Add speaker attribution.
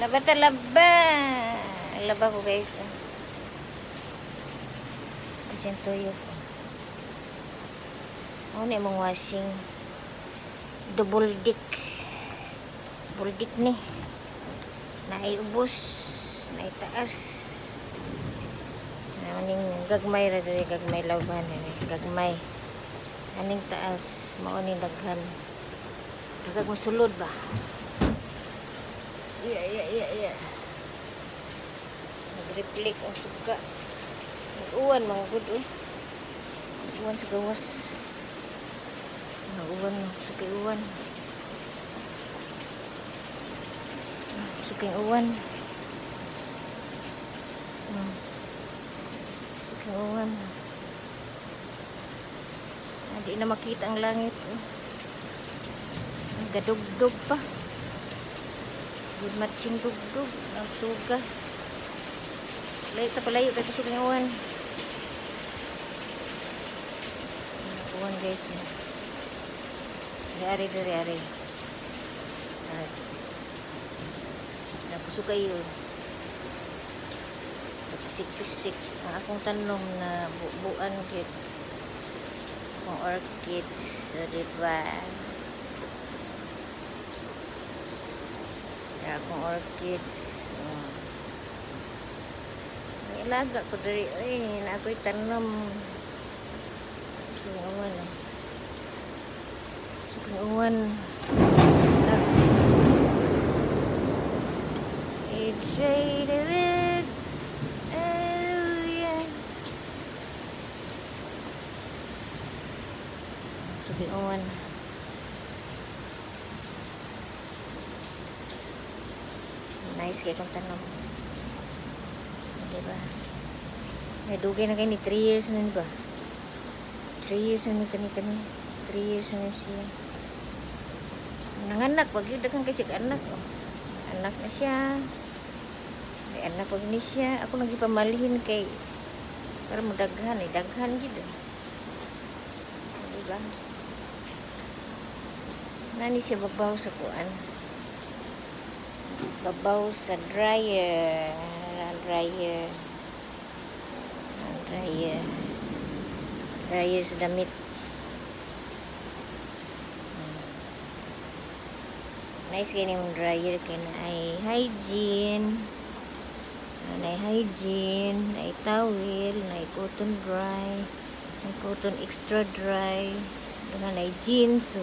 Speaker 1: Laba ta laba. Laba ko guys. Kasi yung tuyo ko. Ano na yung washing. Double dick. Double dick ni. Naiubos. Naitaas. Aning gagmay ra diri, gagmay laban ni. Gagmay. Aning taas. Mao ni daghan. Dagag masulod ba? Iya. Nag-reflect ang suka. Nag-uwan mga good eh. Nag-uwan sa gawas. Nag-uwan suki uwan. Suking uwan. Suking uwan. Hindi na makita ang langit. Ang gadugdog pa. Good matching dugdog. Ang suga. Palayo kay suking uwan. Uwan guys. Dari. Napuso kayo. Pisik-pisik. Ang akong tanong na buuan kit. Akong orchids. So, diba? Akong orchids. May ilaga ko dari. Ay, na ako'y tanong. Suking uwan. Suking uwan. It's right of it. Oh yeah. Suking uwan. Nice kayo kung tanong. Diba? May dugay na kayo ni 3 years na ba? 3 years na ni kani. 3 years na siya. Nanganak, wag yun dagang kasi anak. Oh. Anak na siya. May anak wag ni siya. Ako nagipamalihin kay para mo daghan. Daghan gid. Diba? Nani siya babaw sa kuan. Babaw sa dryer. Dryer sa damit. Nice kayo yung dryer kaya na ay hygiene. Na hygiene. Na towel. Na cotton dry. Na cotton extra dry. Na jeans. So,